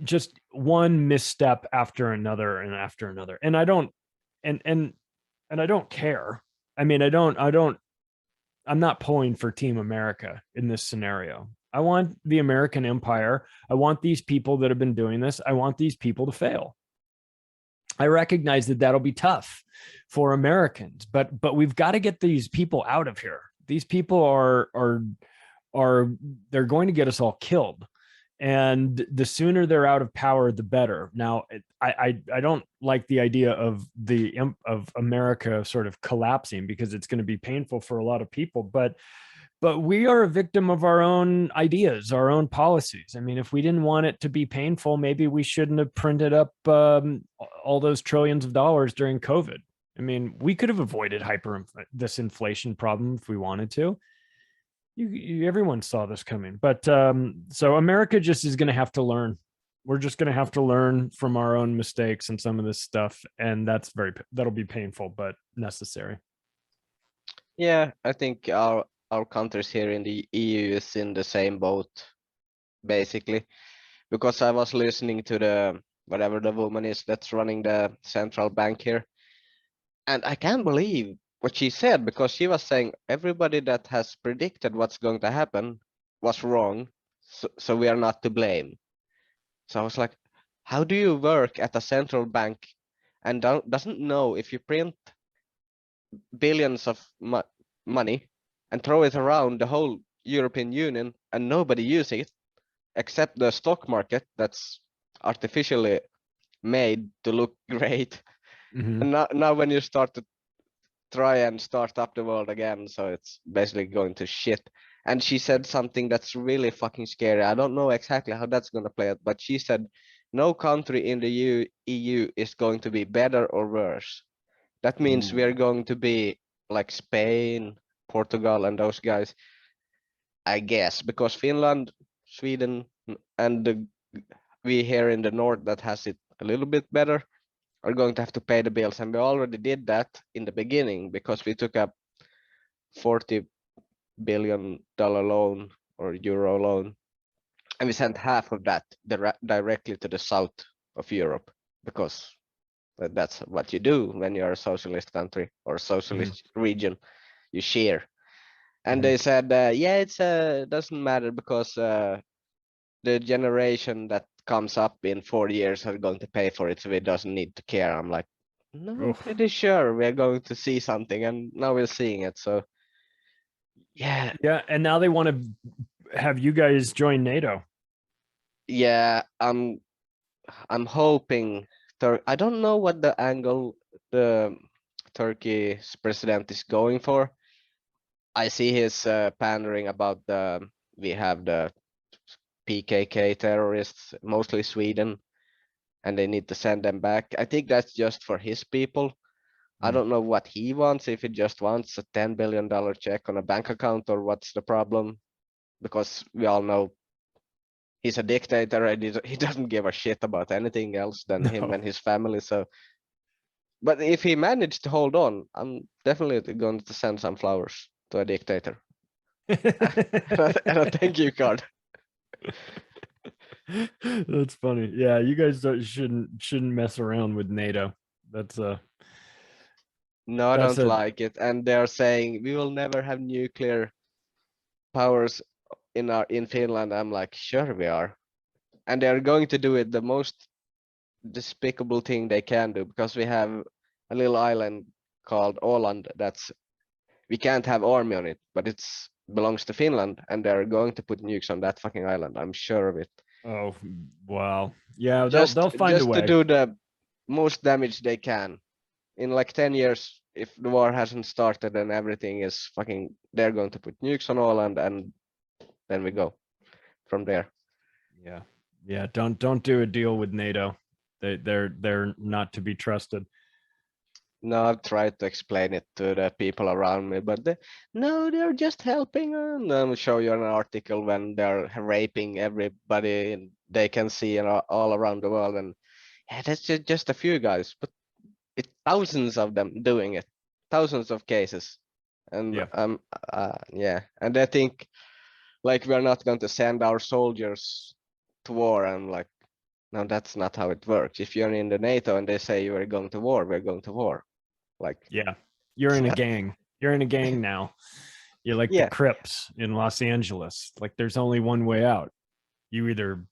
just one misstep after another and after another. And I don't, and I don't care. I mean, I'm not pulling for Team America in this scenario. I want the American empire. I want these people that have been doing this. I want these people to fail. I recognize that that'll be tough for Americans, but we've got to get these people out of here. These people are they're going to get us all killed. And the sooner they're out of power, the better. Now, I don't like the idea of America sort of collapsing, because it's going to be painful for a lot of people. But we are a victim of our own ideas, our own policies. I mean, if we didn't want it to be painful, maybe we shouldn't have printed up all those trillions of dollars during COVID. I mean, we could have avoided this inflation problem if we wanted to. Everyone saw this coming, but so America just is going to have to learn. We're just going to have to learn from our own mistakes and some of this stuff, and that'll be painful but necessary. Yeah, I think our countries here in the EU is in the same boat, basically, because I was listening to the whatever the woman is that's running the central bank here, and I can't believe what she said, because she was saying everybody that has predicted what's going to happen was wrong, so we are not to blame. So I was like, how do you work at a central bank and doesn't know if you print billions of money and throw it around the whole European Union and nobody uses it except the stock market that's artificially made to look great. Mm-hmm. And now when you start to try and start up the world again, so it's basically going to shit. And she said something that's really fucking scary. I don't know exactly how that's going to play out, but she said no country in the EU is going to be better or worse. That means we are going to be like Spain, Portugal, and those guys, I guess, because Finland, Sweden, and we here in the north that has it a little bit better are going to have to pay the bills. And we already did that in the beginning, because we took a $40 billion loan or euro loan, and we sent half of that directly to the south of Europe, because that's what you do when you're a socialist country or socialist region, you share. And they said, yeah, it's doesn't matter, because the generation that comes up in 4 years are going to pay for it, so it doesn't need to care. I'm like, no, I'm pretty sure we're going to see something, and now we're seeing it. So yeah, and now they want to have you guys join NATO. Yeah, I'm hoping. I don't know what the angle the Turkey's president is going for. I see his pandering about we have the PKK terrorists, mostly Sweden, and they need to send them back. I think that's just for his people. I don't know what he wants, if he just wants a $10 billion check on a bank account, or what's the problem, because we all know he's a dictator and he doesn't give a shit about anything else than him and his family. So, but if he managed to hold on, I'm definitely going to send some flowers to a dictator and a thank you card. That's funny. Yeah, you guys shouldn't mess around with NATO. That's no, I don't like it. And they're saying we will never have nuclear powers in Finland. I'm like, sure we are. and they're going to do it the most despicable thing they can do, because we have a little island called Åland we can't have army on it, but it's belongs to Finland, and they're going to put nukes on that fucking island. I'm sure of it. Oh wow, yeah, Just they'll find a way. to do the most damage they can. In like 10 years, if the war hasn't started and everything is fucking, they're going to put nukes on Åland, and then we go from there. Yeah, don't do a deal with NATO. They're not to be trusted. No, I've tried to explain it to the people around me, but they're just helping. And I'll show you an article when they're raping everybody and they can see all around the world. And yeah, that's just a few guys, but it's thousands of them doing it, thousands of cases. And and they think like we're not going to send our soldiers to war. I'm like, no, that's not how it works. If you're in the NATO and they say you are going to war, we're going to war. Like, yeah, you're in a gang. You're in a gang now. You're like the Crips in Los Angeles. Like, there's only one way out. You either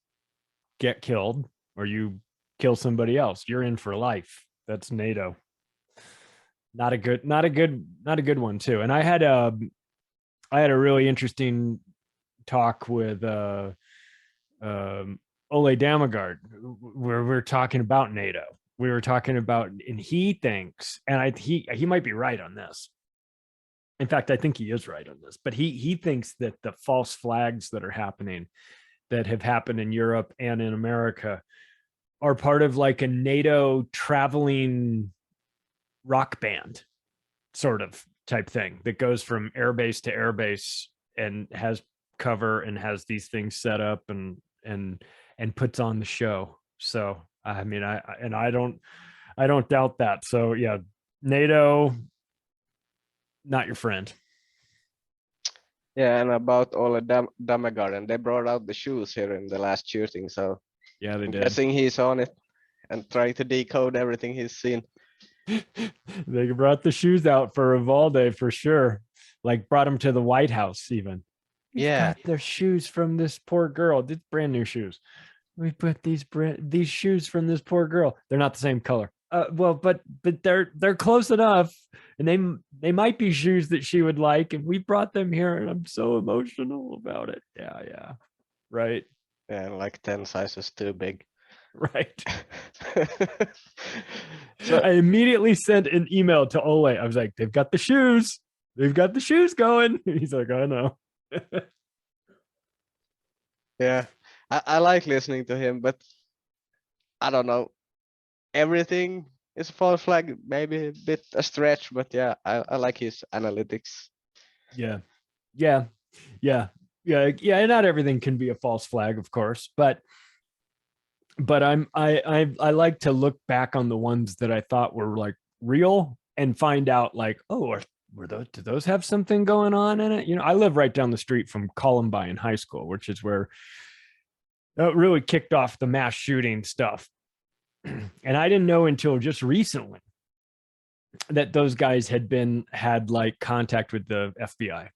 get killed or you kill somebody else. You're in for life. That's NATO. Not a good one too. And I had a really interesting talk with Ole Damagard, where we're talking about NATO. We were talking about, and he thinks, and he might be right on this. In fact, I think he is right on this, but he thinks that the false flags that are happening, that have happened in Europe and in America, are part of like a NATO traveling rock band sort of type thing that goes from airbase to airbase and has cover and has these things set up and puts on the show. So I mean, I don't doubt that. So yeah, NATO, not your friend. Yeah, and about all of Damagard, they brought out the shoes here in the last shooting. So yeah, I'm guessing he's on it and trying to decode everything he's seen. They brought the shoes out for Uvalde for sure. Like brought him to the White House even. Yeah, their shoes from this poor girl. These brand new shoes. We put these shoes from this poor girl. They're not the same color. Well, but they're close enough, and they might be shoes that she would like, and we brought them here, and I'm so emotional about it. Yeah, right. Yeah, like 10 sizes too big. Right. So I immediately sent an email to Ole. I was like, they've got the shoes. They've got the shoes going. He's like, I know. Yeah, I like listening to him, but I don't know. Everything is a false flag, maybe a bit a stretch, but yeah, I like his analytics. Yeah. Not everything can be a false flag, of course, but I like to look back on the ones that I thought were like real and find out like, oh, do those have something going on in it? You know, I live right down the street from Columbine High School, which is where it really kicked off the mass shooting stuff. And I didn't know until just recently that those guys had like contact with the FBI.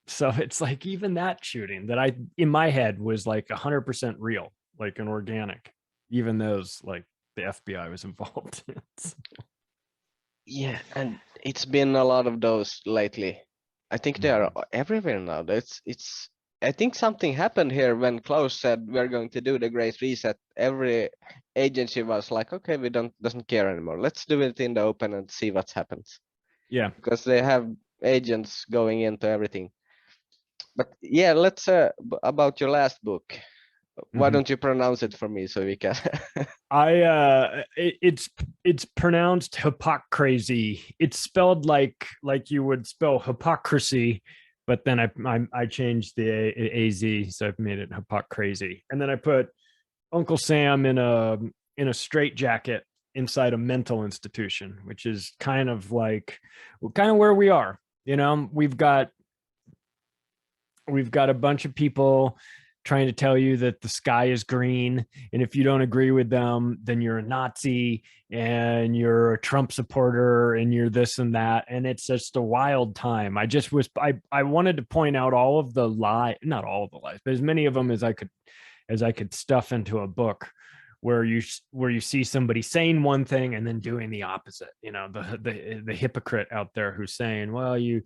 So it's like even that shooting that in my head was like 100% real, like an organic, even those like the FBI was involved in. Yeah, and it's been a lot of those lately. I think they are everywhere now. I think something happened here when Klaus said we're going to do the Great Reset. Every agency was like, okay, we doesn't care anymore. Let's do it in the open and see what happens. Yeah, because they have agents going into everything. But yeah, let's about your last book. Why don't you pronounce it for me so we can? It's pronounced hypocrazy. It's spelled like you would spell hypocrisy, but then I changed the AZ, so I've made it hypocrazy. And then I put Uncle Sam in a straitjacket inside a mental institution, which is kind of where we are. You know, we've got a bunch of people trying to tell you that the sky is green, and if you don't agree with them, then you're a Nazi and you're a Trump supporter and you're this and that, and it's just a wild time. I wanted to point out all of the not all of the lies, but as many of them as I could as I could stuff into a book where you see somebody saying one thing and then doing the opposite. You know, the hypocrite out there who's saying, well, we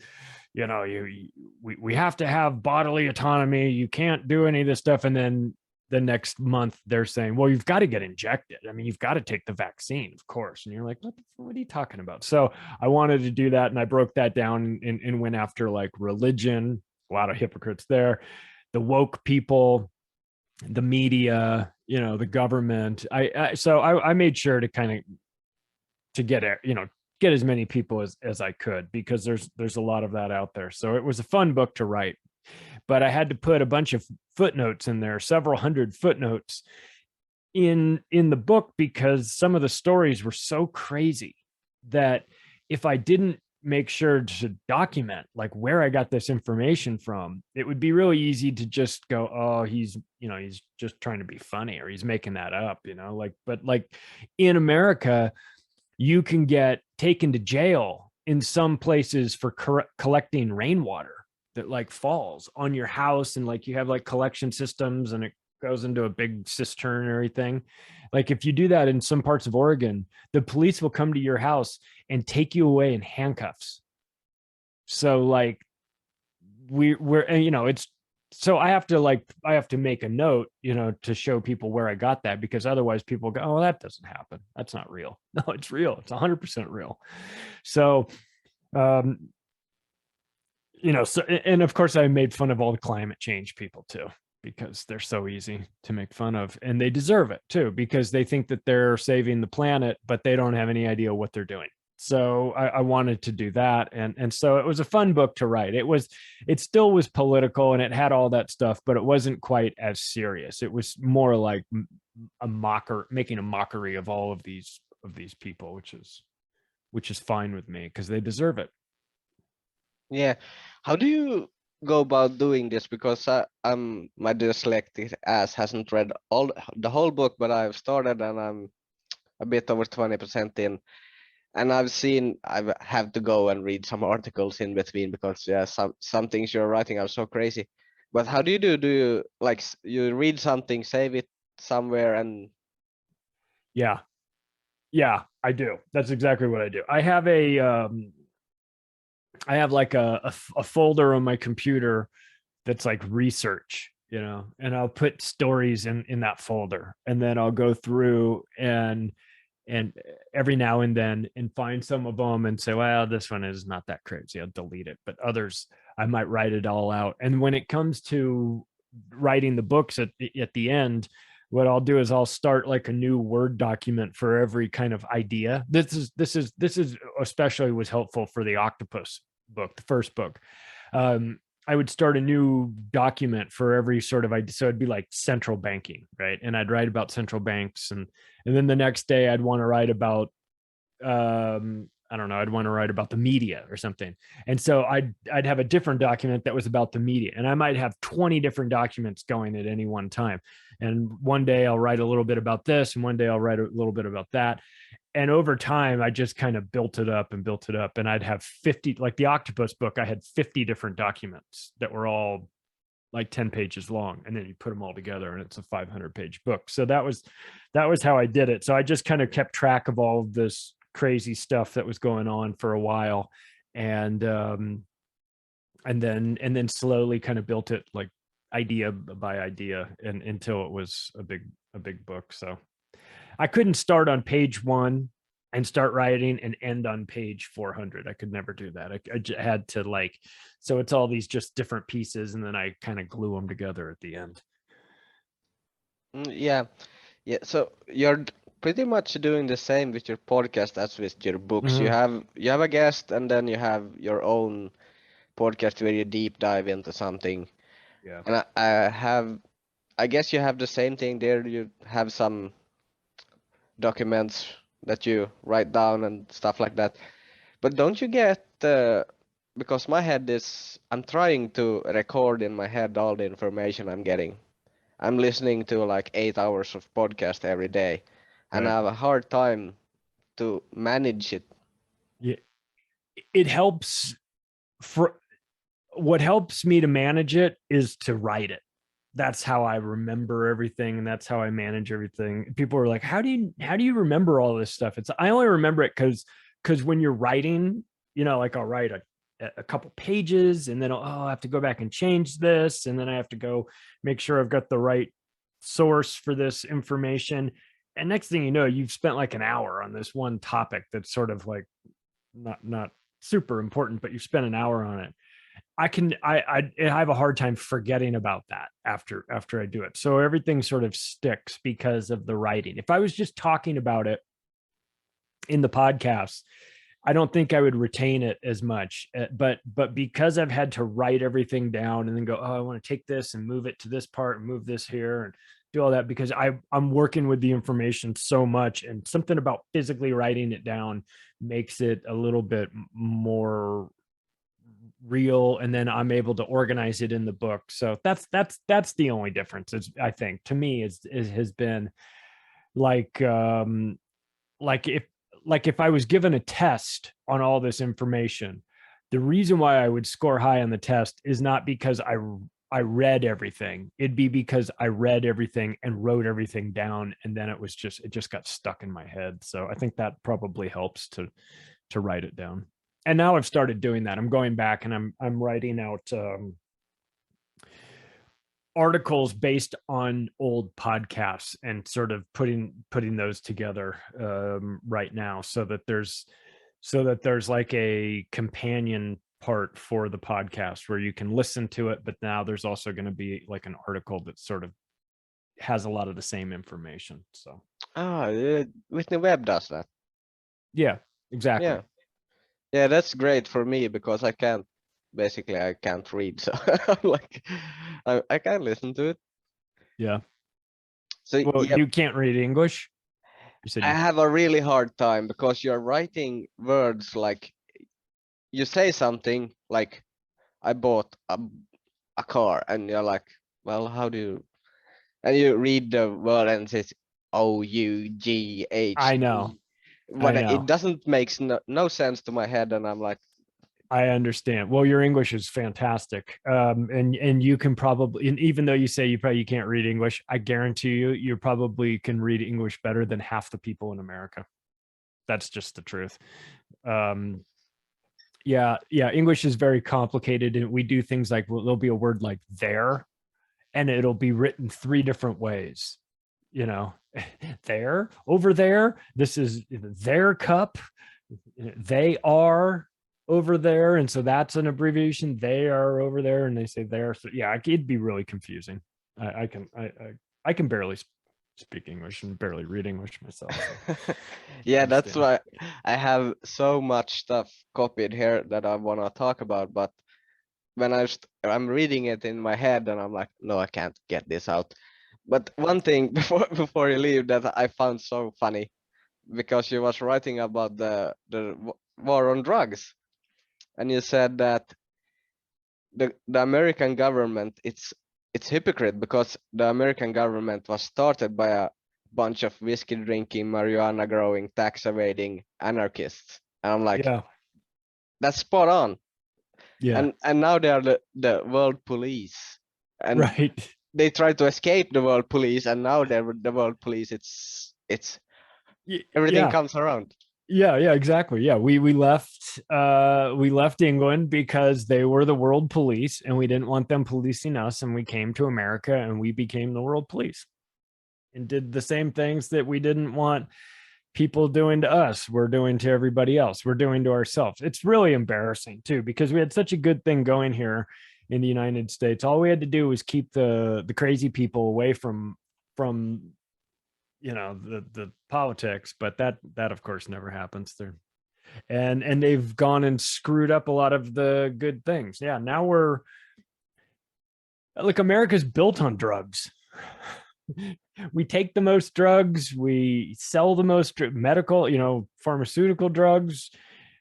have to have bodily autonomy. You can't do any of this stuff. And then the next month they're saying, well, you've got to get injected. I mean, you've got to take the vaccine, of course. And you're like, what are you talking about? So I wanted to do that. And I broke that down and went after like religion, a lot of hypocrites there, the woke people, the media, the government. So I made sure to kind of to get as many people as I could, because there's a lot of that out there. So it was a fun book to write, but I had to put a bunch of footnotes in there, several hundred footnotes in the book, because some of the stories were so crazy that if I didn't make sure to document like where I got this information from, it would be really easy to just go, oh, he's just trying to be funny, or he's making that up, but like in America, you can get taken to jail in some places for collecting rainwater that like falls on your house, and like you have like collection systems and it goes into a big cistern and everything. Like if you do that in some parts of Oregon, the police will come to your house and take you away in handcuffs. So like it's, so I have to make a note, to show people where I got that, because otherwise people go, oh, that doesn't happen. That's not real. No, it's real. It's 100% real. So, so, and of course I made fun of all the climate change people too, because they're so easy to make fun of, and they deserve it too, because they think that they're saving the planet, but they don't have any idea what they're doing. So I wanted to do that. And so it was a fun book to write. It still was political and it had all that stuff, but it wasn't quite as serious. It was more like making a mockery of all of these people, which is fine with me because they deserve it. Yeah. How do you go about doing this? Because my dyslexic ass hasn't read the whole book, but I've started and I'm a bit over 20% in. And I've have to go and read some articles in between, because some things you're writing are so crazy. But how do you do? Do you like you read something, save it somewhere, and? Yeah, I do. That's exactly what I do. I have like a folder on my computer that's like research, and I'll put stories in that folder, and then I'll go through and every now and then and find some of them and say, well, this one is not that crazy, I'll delete it. But others, I might write it all out. And when it comes to writing the books at the end, what I'll do is I'll start like a new Word document for every kind of idea. This is especially was helpful for the Octopus book, the first book. I would start a new document for every sort of idea. So it'd be like central banking, right? And I'd write about central banks, and then the next day I'd want to write about, I don't know, I'd want to write about the media or something. And so I'd have a different document that was about the media, and I might have 20 different documents going at any one time. And one day I'll write a little bit about this, and one day I'll write a little bit about that. And over time, I just kind of built it up. And I'd have 50, like the Octopus book, I had 50 different documents that were all like 10 pages long. And then you put them all together and it's a 500-page book. So that was how I did it. So I just kind of kept track of all of this crazy stuff that was going on for a while. And then slowly kind of built it like idea by idea and until it was a big book. So I couldn't start on page 1 and start writing and end on page 400. I could never do that. I had to so it's all these just different pieces, and then I kind of glue them together at the end. Yeah. So you're pretty much doing the same with your podcast as with your books. Mm-hmm. You have a guest, and then you have your own podcast where you deep dive into something. Yeah. And I guess you have the same thing there. You have some documents that you write down and stuff like that. But don't you get because my head is, I'm trying to record in my head all the information I'm getting. I'm listening to like 8 hours of podcast every day, and I have a hard time to manage it. Yeah, it helps. What helps me to manage it is to write it. that's how I remember everything, and that's how I manage everything. People are like, how do you remember all this stuff? I only remember it because when you're writing, like I'll write a couple pages, and then I have to go back and change this, and then I have to go make sure I've got the right source for this information. And next thing you know, you've spent like an hour on this one topic that's sort of like not super important, but you've spent an hour on it. I have a hard time forgetting about that after I do it. So everything sort of sticks because of the writing. If I was just talking about it in the podcast, I don't think I would retain it as much. But because I've had to write everything down and then go, I want to take this and move it to this part and move this here and do all that, because I'm working with the information so much, and something about physically writing it down makes it a little bit more real, and then I'm able to organize it in the book. So that's the only difference, is I think, to me, is has been like if I was given a test on all this information, the reason why I would score high on the test is not because I read everything. It'd be because I read everything and wrote everything down, and then it just got stuck in my head. So I think that probably helps to write it down. And now I've started doing that. I'm going back and I'm writing out articles based on old podcasts and sort of putting those together right now, so that there's like a companion part for the podcast where you can listen to it, but now there's also going to be like an article that sort of has a lot of the same information. So Whitney Webb does that. Yeah, exactly. Yeah, that's great for me, because I can't read, so I'm like, I can't listen to it. Yeah. So well, you can't read English? You said I have a really hard time, because you're writing words like, you say something like, I bought a car, and you're like, well, how do you, and you read the word and it says OUGH. I know. But it doesn't make no sense to my head, and I'm like, I understand. Well, your English is fantastic. And you can probably, and even though you say you probably can't read English, I guarantee you probably can read English better than half the people in America. That's just the truth. Yeah. English is very complicated, and we do things like, there'll be a word like there, and it'll be written 3 different ways. There, over there, this is their cup, they are over there, and so that's an abbreviation. They are over there, and they say there. So yeah, it'd be really confusing. I can barely speak English and barely read English myself. So. Yeah, that's why I have so much stuff copied here that I want to talk about, but when I'm reading it in my head, and I'm like, no, I can't get this out. But one thing before you leave that I found so funny, because you was writing about the war on drugs, and you said that the American government, it's hypocrite, because the American government was started by a bunch of whiskey drinking, marijuana growing, tax evading anarchists. And I'm like, that's spot on. Yeah. And now they are the world police. And right. They try to escape the world police, and now they're the world police. It's everything comes around. Yeah, exactly. Yeah, we left England because they were the world police, and we didn't want them policing us, and we came to America, and we became the world police and did the same things that we didn't want people doing to us. We're doing to everybody else. We're doing to ourselves. It's really embarrassing too, because we had such a good thing going here in the United States. All we had to do was keep the crazy people away from the politics, but that of course never happens there. And they've gone and screwed up a lot of the good things. Yeah, now we're like, America's built on drugs. We take the most drugs, we sell the most medical, pharmaceutical drugs.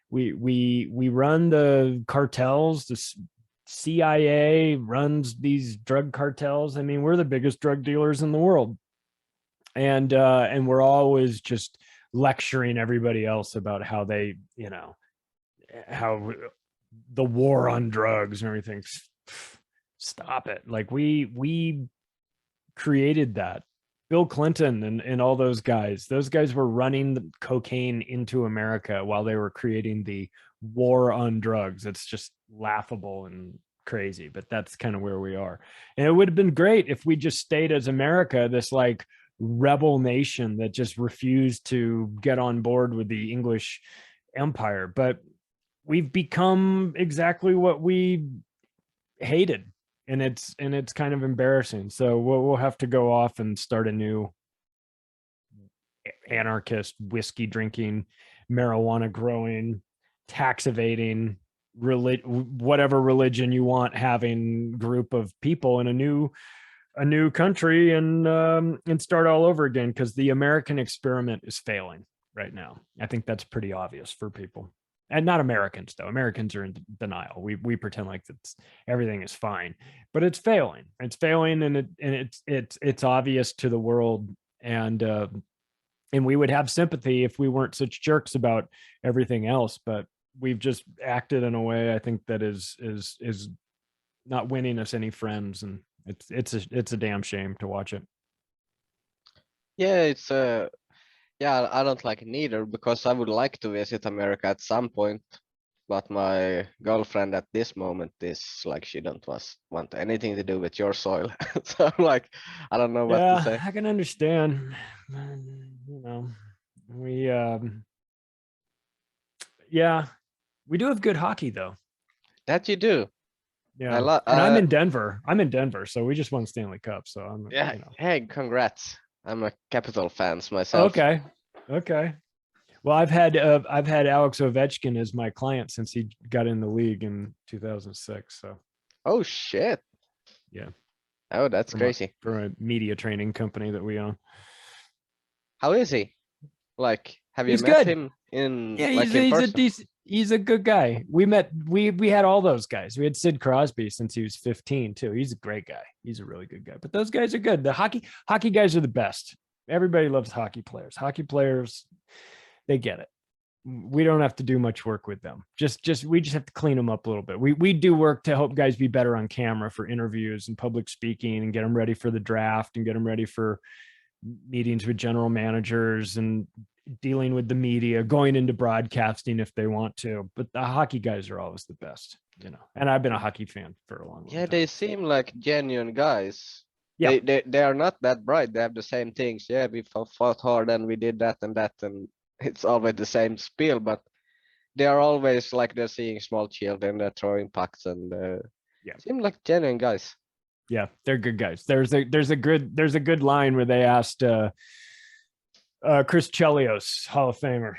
We run the cartels. The CIA runs these drug cartels. I mean, we're the biggest drug dealers in the world. And we're always just lecturing everybody else about how they, how the war on drugs and everything. Stop it. Like we created that. Bill Clinton and all those guys were running the cocaine into America while they were creating the war on drugs. It's just laughable and crazy, but that's kind of where we are. And it would have been great if we just stayed as America, this like rebel nation that just refused to get on board with the English empire. But we've become exactly what we hated. And it's kind of embarrassing. So we'll have to go off and start a new anarchist, whiskey drinking, marijuana growing, tax evading, whatever religion you want having group of people in a new country, and start all over again, because the American experiment is failing right now. I think that's pretty obvious for people. And not Americans, though. Americans are in denial. We pretend like everything is fine, but it's failing. It's failing, and it's obvious to the world. And we would have sympathy if we weren't such jerks about everything else. But we've just acted in a way, I think, that is not winning us any friends, and it's a damn shame to watch it. Yeah, yeah, I don't like it neither, because I would like to visit America at some point, but my girlfriend at this moment is like, she don't want anything to do with your soil. So I'm like, I don't know what to say. I can understand. We do have good hockey, though. That you do. Yeah, and I'm in Denver. So we just won Stanley Cup. So I'm Hey, congrats. I'm a Capital fans myself. Okay. Well, I've had Alex Ovechkin as my client since he got in the league in 2006. So. Oh shit. Yeah. Oh, that's crazy. For a media training company that we own. How is he? Like, have you He's met good. him in? Yeah, like, in person? He's a good guy. We had all those guys. We had Sid Crosby since he was 15 too. He's a great guy. He's a really good guy. But those guys are good. The hockey guys are the best. Everybody loves hockey players. Hockey players, they get it. We don't have to do much work with them. We just have to clean them up a little bit. We do work to help guys be better on camera for interviews and public speaking, and get them ready for the draft, and get them ready for meetings with general managers, and dealing with the media, going into broadcasting if they want to. But the hockey guys are always the best, and I've been a hockey fan for a long time. They seem like genuine guys. Yeah. They are not that bright. They have the same things. Yeah, we fought hard and we did that and that, and it's always the same spiel, but they are always like they're seeing small children, they're throwing pucks, and seem like genuine guys. Yeah, they're good guys. There's a good line where they asked Chris Chelios, Hall of Famer,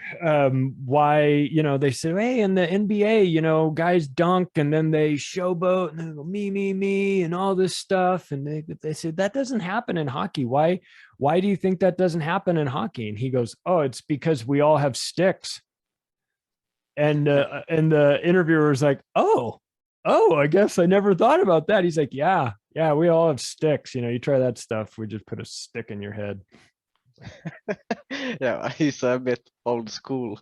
why, they said, hey, in the NBA, guys dunk and then they showboat and they go me and all this stuff, and they said that doesn't happen in hockey. Why do you think that doesn't happen in hockey? And he goes, oh, it's because we all have sticks. And the interviewer was like, oh, I guess I never thought about that. He's like, yeah, we all have sticks. You try that stuff, we just put a stick in your head. Yeah, he's a bit old school,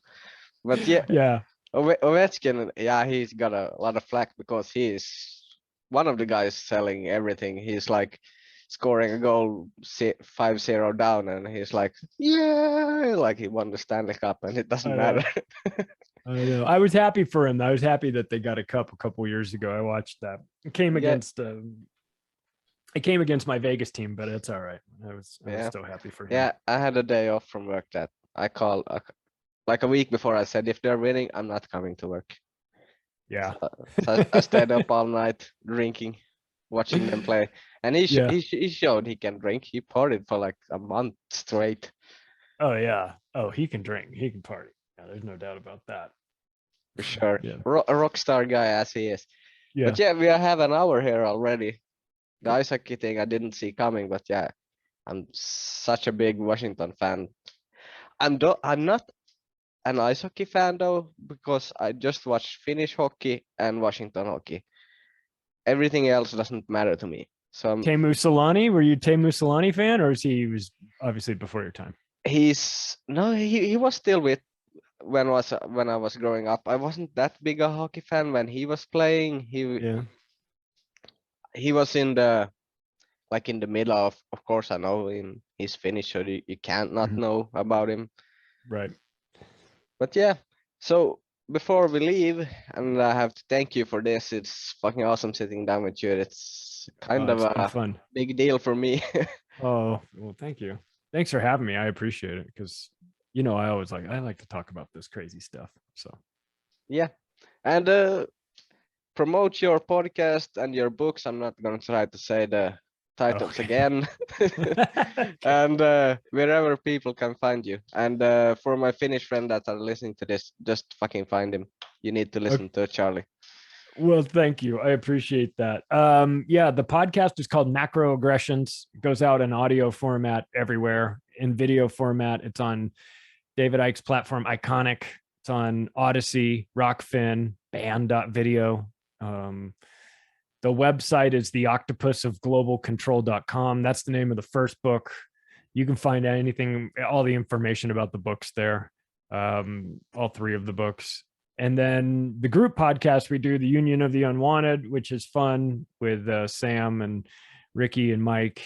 but yeah. Ovechkin, he's got a lot of flack because he's one of the guys selling everything. He's like scoring a goal 5-0 down, and he's like, like he won the Stanley Cup, and it doesn't matter. I know. I was happy for him. I was happy that they got a cup a couple years ago. I watched that. It came against my Vegas team, but it's all right. I was still happy for him. Yeah, I had a day off from work that I called like a week before. I said, if they're winning, I'm not coming to work. Yeah. So I stayed up all night drinking, watching them play. And he showed he can drink. He partied for like a month straight. Oh, yeah. Oh, he can drink. He can party. Yeah, there's no doubt about that. For sure. Yeah. A rock star guy as he is. Yeah. But we have an hour here already. The ice hockey thing I didn't see coming, but I'm such a big Washington fan. I'm not an ice hockey fan though, because I just watch Finnish hockey and Washington hockey. Everything else doesn't matter to me. So Teemu Selanne, were you a Teemu Selanne fan, or he was obviously before your time? He was still with when I was growing up. I wasn't that big a hockey fan when he was playing. He was in the like in the middle of course I know him, he's Finnish, so you can't not know about him. Right. But yeah, so before we leave, and I have to thank you for this, it's fucking awesome sitting down with you. It's kind of It's been a fun. big deal for me. Oh, well, thank you. Thanks for having me. I appreciate it because, you know, I like to talk about this crazy stuff. So, Yeah. And promote your podcast and your books. I'm not going to try to say the titles Okay. again. And wherever people can find you. And for my Finnish friend that are listening to this, just fucking find him. You need to listen to Charlie. Well, thank you. I appreciate that. Yeah, the podcast is called Macroaggressions. It goes out in audio format everywhere. In video format, it's on David Icke's platform, Iconic. It's on Odyssey, Rockfin, Band.video. The website is the Octopus of Global Control.com. That's the name of the first book. You can find anything, all the information about the books there, all three of the books. And then the group podcast, we do the Union of the Unwanted, which is fun with Sam and Ricky and Mike.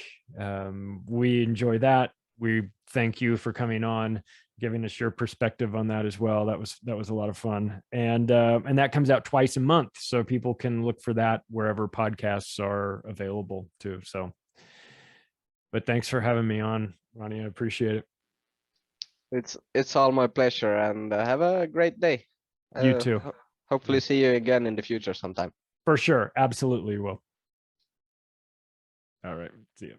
We enjoy that. We thank you for coming on, giving us your perspective on that as well. That was a lot of fun. And that comes out twice a month, so people can look for that wherever podcasts are available too. So, but thanks for having me on, Ronnie. I appreciate it. It's all my pleasure, and have a great day. You too. Hopefully see you again in the future sometime. For sure. Absolutely will. All right. See you.